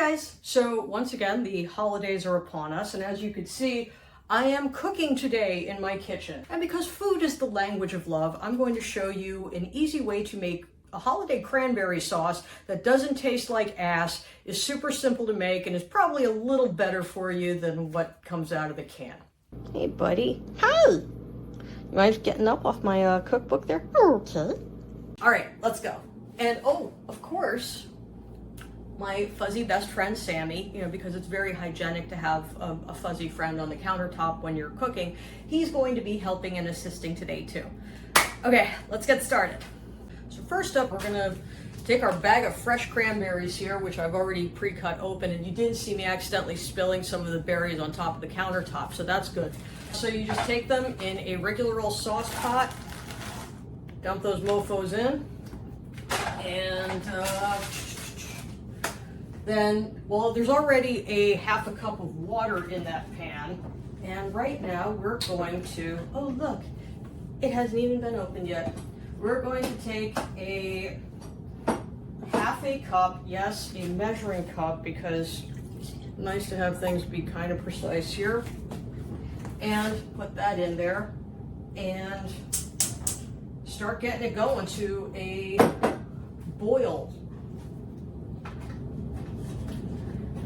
guys! So once again, the holidays are upon us, and as you can see, I am cooking today in my kitchen. And because food is the language of love, I'm going to show you an easy way to make a holiday cranberry sauce that doesn't taste like ass, is super simple to make, and is probably a little better for you than what comes out of the can. Hey buddy. Hi! You mind getting up off my cookbook there? Okay. Alright, let's go. And oh, of course, my fuzzy best friend Sammy, because it's very hygienic to have a fuzzy friend on the countertop when you're cooking, he's going to be helping and assisting today too. Okay, let's get started. So first up, we're gonna take our bag of fresh cranberries here, which I've already pre-cut open, and you didn't see me accidentally spilling some of the berries on top of the countertop, so that's good. So you just take them in a regular old sauce pot, dump those mofos in, and then, well, there's already a half a cup of water in that pan, and right now we're going to, oh look, it hasn't even been opened yet. We're going to take a half a cup, yes, a measuring cup, because it's nice to have things be kind of precise here, and put that in there, and start getting it going to a boil.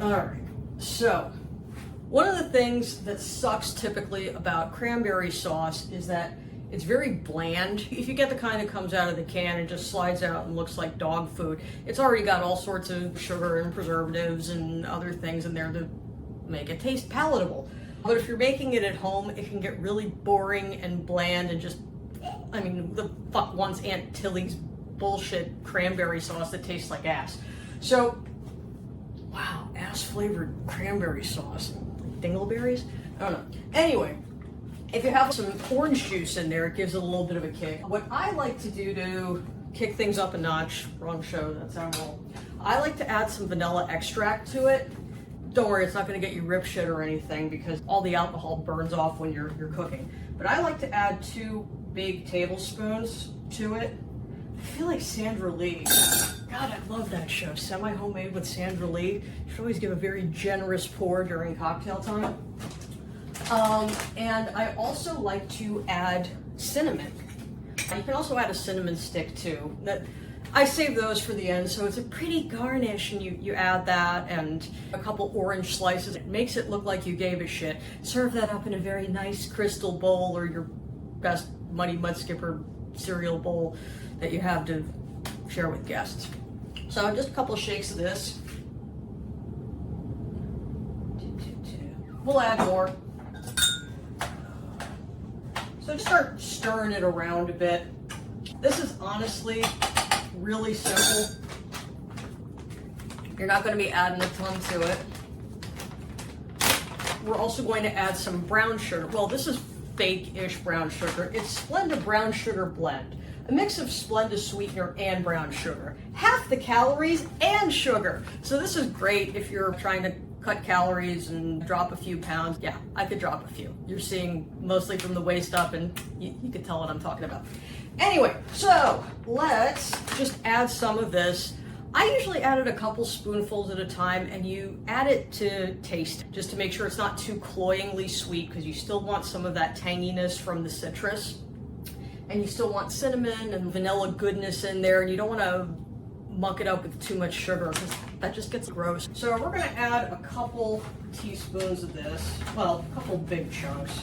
Alright, so one of the things that sucks typically about cranberry sauce is that it's very bland. If you get the kind that comes out of the can and just slides out and looks like dog food, it's already got all sorts of sugar and preservatives and other things in there to make it taste palatable. But if you're making it at home, it can get really boring and bland and just, I mean, the fuck wants Aunt Tilly's bullshit cranberry sauce that tastes like ass. So, wow, ass-flavored cranberry sauce. Dingleberries? I don't know. Anyway, if you have some orange juice in there, it gives it a little bit of a kick. What I like to do to kick things up a notch, wrong show, that's how I roll. I like to add some vanilla extract to it. Don't worry, it's not gonna get you rip shit or anything because all the alcohol burns off when you're cooking. But I like to add 2 big tablespoons to it. I feel like Sandra Lee. God, I love that show. Semi-Homemade with Sandra Lee. You should always give a very generous pour during cocktail time. And I also like to add cinnamon. You can also add a cinnamon stick too. I save those for the end, so it's a pretty garnish, and you add that and a couple orange slices. It makes it look like you gave a shit. Serve that up in a very nice crystal bowl or your best Muddy Mud Skipper cereal bowl that you have to share with guests. So just a couple of shakes of this. We'll add more. So just start stirring it around a bit. This is honestly really simple. You're not going to be adding a ton to it. We're also going to add some brown sugar. Well, this is fake-ish brown sugar. It's Splenda brown sugar blend. A mix of Splenda sweetener and brown sugar. Half the calories and sugar. So this is great if you're trying to cut calories and drop a few pounds. Yeah, I could drop a few. You're seeing mostly from the waist up, and you can tell what I'm talking about. Anyway, so let's just add some of this. I usually add it a couple spoonfuls at a time, and you add it to taste, just to make sure it's not too cloyingly sweet, because you still want some of that tanginess from the citrus. And you still want cinnamon and vanilla goodness in there, and you don't want to muck it up with too much sugar because that just gets gross. So we're going to add a couple teaspoons of this. Well, a couple big chunks.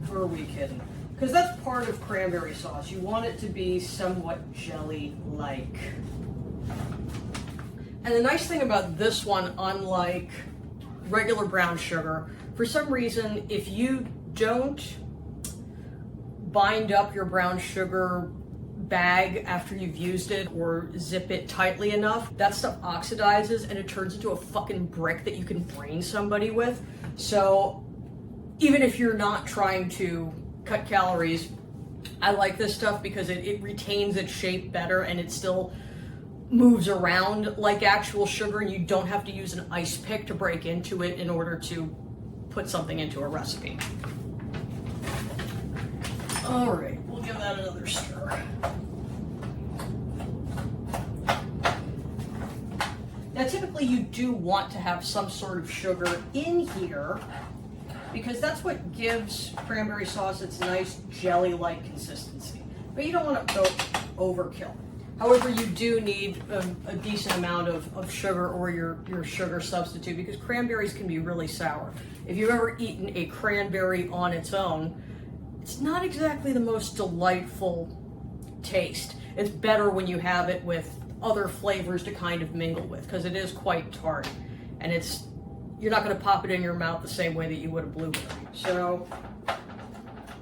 Who are we kidding? Because that's part of cranberry sauce. You want it to be somewhat jelly-like. And the nice thing about this one, unlike regular brown sugar, for some reason, if you don't bind up your brown sugar bag after you've used it or zip it tightly enough, that stuff oxidizes and it turns into a fucking brick that you can brain somebody with. So even if you're not trying to cut calories, I like this stuff because it retains its shape better and it still moves around like actual sugar, and you don't have to use an ice pick to break into it in order to put something into a recipe. All right, we'll give that another stir. Now typically typically you do want to have some sort of sugar in here because that's what gives cranberry sauce its nice jelly-like consistency. But you don't want to go overkill. However, you do need a decent amount of sugar or your sugar substitute because cranberries can be really sour. If you've ever eaten a cranberry on its own, it's not exactly the most delightful taste. It's better when you have it with other flavors to kind of mingle with because it is quite tart and you're not going to pop it in your mouth the same way that you would a blueberry. So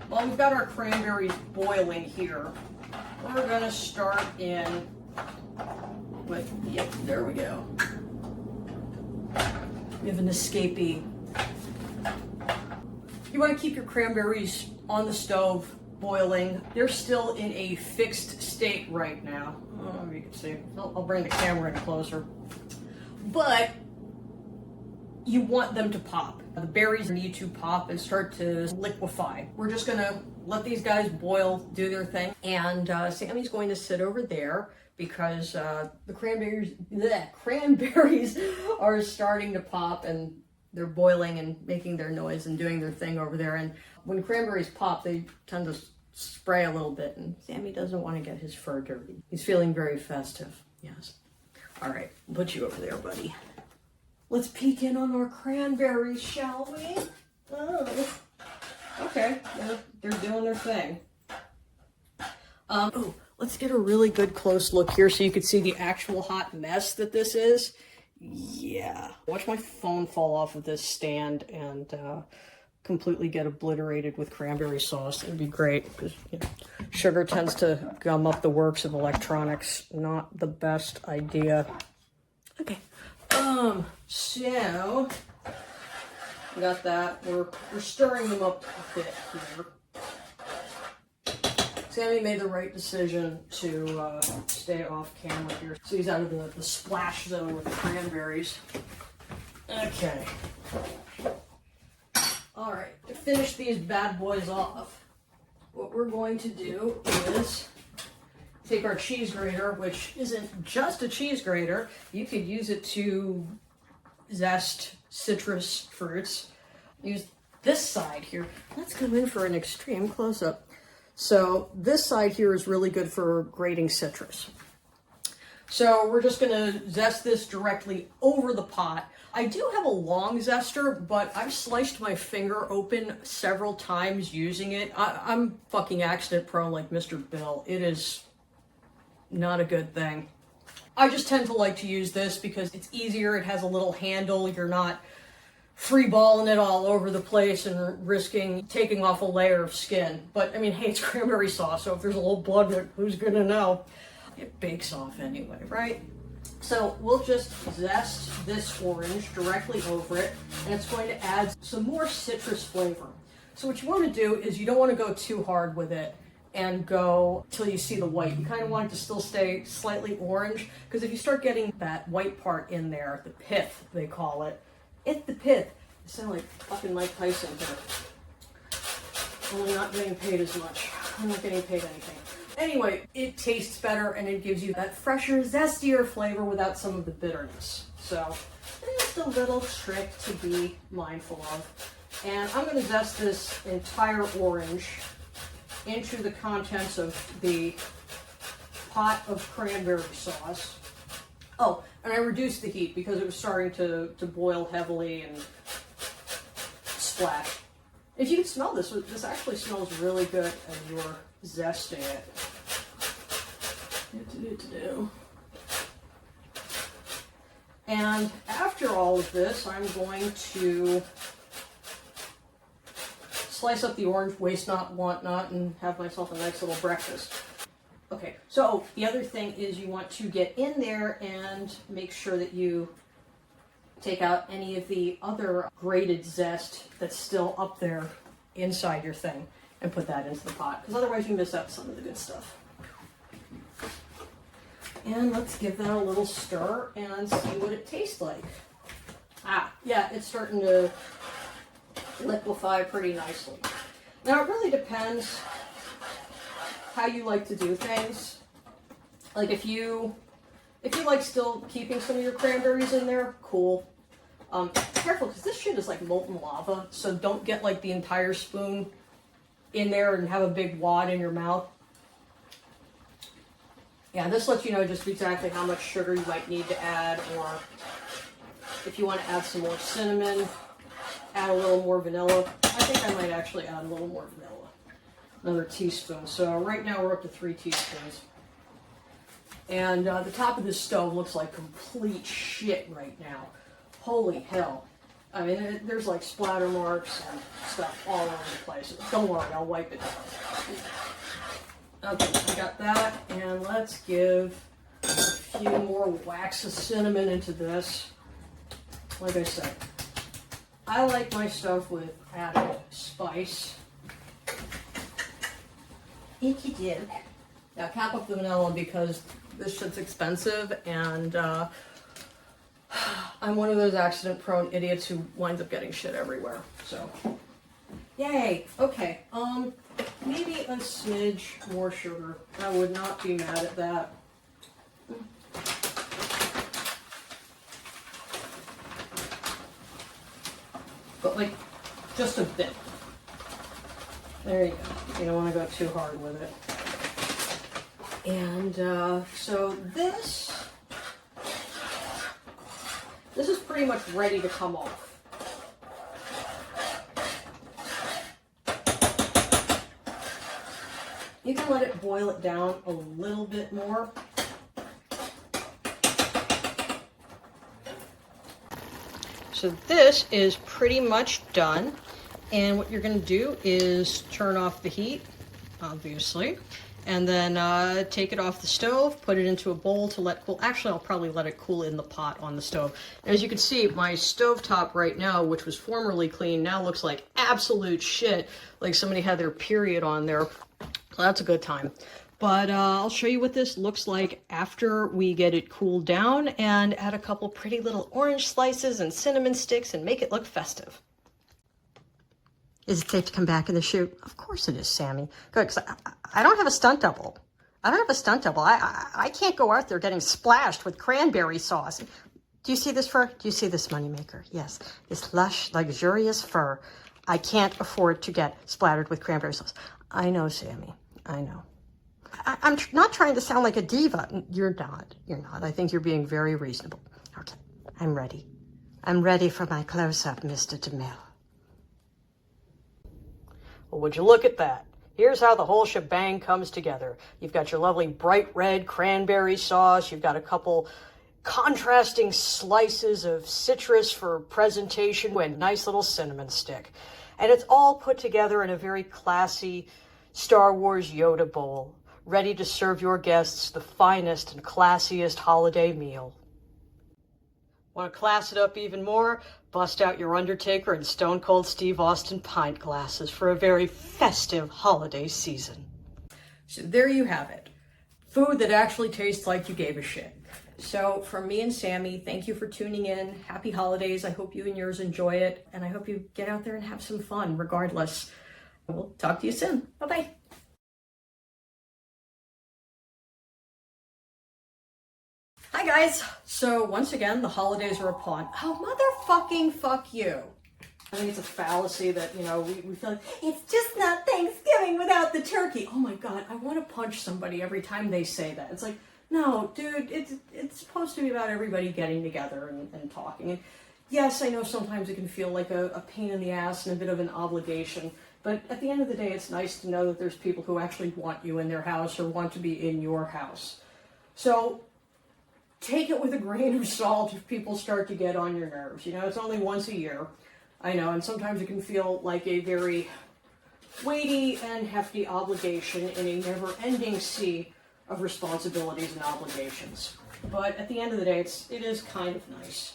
while we've got our cranberries boiling here, we're going to start in with, yep, there we go. We have an escapee. You want to keep your cranberries on the stove boiling. They're still in a fixed state right now. Oh, you can see. I'll bring the camera in closer. But you want them to pop. The berries need to pop and start to liquefy. We're just gonna let these guys boil, do their thing. And Sammy's going to sit over there because the cranberries are starting to pop and they're boiling and making their noise and doing their thing over there. And when cranberries pop, they tend to spray a little bit, and Sammy doesn't want to get his fur dirty. He's feeling very festive. Yes. All right, we'll put you over there, buddy. Let's peek in on our cranberries, shall we? Oh, okay. They're doing their thing. Oh, let's get a really good close look here so you can see the actual hot mess that this is. Yeah. Watch my phone fall off of this stand and completely get obliterated with cranberry sauce. It'd be great because sugar tends to gum up the works of electronics. Not the best idea. Okay. So we got that. We're stirring them up a bit here. Sammy made the right decision to stay off camera here. So he's out of the splash zone with the cranberries. Okay. All right, to finish these bad boys off, what we're going to do is take our cheese grater, which isn't just a cheese grater. You could use it to zest citrus fruits. Use this side here. Let's come in for an extreme close-up. So this side here is really good for grating citrus. So we're just gonna zest this directly over the pot. I do have a long zester, but I've sliced my finger open several times using it. I'm fucking accident prone like Mr. Bill. It is not a good thing. I just tend to like to use this because it's easier. It has a little handle. You're not free balling it all over the place and risking taking off a layer of skin. But I mean, hey, it's cranberry sauce, so if there's a little blood in it, who's gonna know? It bakes off anyway, right? So we'll just zest this orange directly over it, and it's going to add some more citrus flavor. So what you want to do is you don't want to go too hard with it and go till you see the white. You kind of want it to still stay slightly orange, because if you start getting that white part in there, the pith, they call it. It's the pith. I sound like fucking Mike Tyson here. Only not getting paid as much. I'm not getting paid anything. Anyway, it tastes better and it gives you that fresher, zestier flavor without some of the bitterness. So, just a little trick to be mindful of. And I'm going to zest this entire orange into the contents of the pot of cranberry sauce. Oh, and I reduced the heat because it was starting to boil heavily and splash. If you can smell this, this actually smells really good as you're zesting it. And after all of this, I'm going to slice up the orange, waste not, want not, and have myself a nice little breakfast. Okay, so the other thing is you want to get in there and make sure that you take out any of the other grated zest that's still up there inside your thing and put that into the pot, because otherwise you miss out some of the good stuff. And let's give that a little stir and see what it tastes like. Ah, yeah, it's starting to liquefy pretty nicely. Now it really depends how you like to do things. Like if If you like still keeping some of your cranberries in there, cool. Careful, because this shit is like molten lava, so don't get like the entire spoon in there and have a big wad in your mouth. Yeah, this lets you know just exactly how much sugar you might need to add, or if you want to add some more cinnamon, add a little more vanilla. I think I might actually add a little more vanilla. Another teaspoon. So right now we're up to 3 teaspoons. And the top of this stove looks like complete shit right now. Holy hell. I mean, there's like splatter marks and stuff all over the place. Don't worry, I'll wipe it down. Okay, I got that, and let's give a few more whacks of cinnamon into this. Like I said, I like my stuff with added spice. Icky dick. Now cap up the vanilla because this shit's expensive, and I'm one of those accident-prone idiots who winds up getting shit everywhere. So, yay. Okay. Maybe a smidge more sugar. I would not be mad at that. But like, just a bit. There you go. You don't want to go too hard with it. And so this is pretty much ready to come off. You can let it boil it down a little bit more. So this is pretty much done. And what you're going to do is turn off the heat, obviously, and then take it off the stove, put it into a bowl to let cool. Actually, I'll probably let it cool in the pot on the stove. As you can see, my stovetop right now, which was formerly clean, now looks like absolute shit, like somebody had their period on there. So that's a good time. But I'll show you what this looks like after we get it cooled down and add a couple pretty little orange slices and cinnamon sticks and make it look festive. Is it safe to come back in the shoot? Of course it is, Sammy. Good, because I don't have a stunt double. I don't have a stunt double. I can't go out there getting splashed with cranberry sauce. Do you see this fur? Do you see this moneymaker? Yes, this lush, luxurious fur. I can't afford to get splattered with cranberry sauce. I know, Sammy. I know. I'm not trying to sound like a diva. You're not. You're not. I think you're being very reasonable. Okay, I'm ready. I'm ready for my close-up, Mr. DeMille. Well, would you look at that? Here's how the whole shebang comes together. You've got your lovely bright red cranberry sauce. You've got a couple contrasting slices of citrus for presentation and a nice little cinnamon stick. And it's all put together in a very classy Star Wars Yoda bowl, ready to serve your guests the finest and classiest holiday meal. Want to class it up even more? Bust out your Undertaker and Stone Cold Steve Austin pint glasses for a very festive holiday season. So there you have it. Food that actually tastes like you gave a shit. So from me and Sammy, thank you for tuning in. Happy holidays. I hope you and yours enjoy it. And I hope you get out there and have some fun regardless. We'll talk to you soon. Bye-bye. Hi guys. So once again, the holidays are upon. Oh, motherfucking fuck you. I think it's a fallacy that, you know, we feel like it's just not Thanksgiving without the turkey. Oh my God, I want to punch somebody every time they say that. It's like, no, dude, it's supposed to be about everybody getting together and talking. And yes, I know sometimes it can feel like a pain in the ass and a bit of an obligation, but at the end of the day, it's nice to know that there's people who actually want you in their house or want to be in your house. So take it with a grain of salt if people start to get on your nerves. You know, it's only once a year. I know, and sometimes it can feel like a very weighty and hefty obligation in a never-ending sea of responsibilities and obligations. But at the end of the day, it is kind of nice.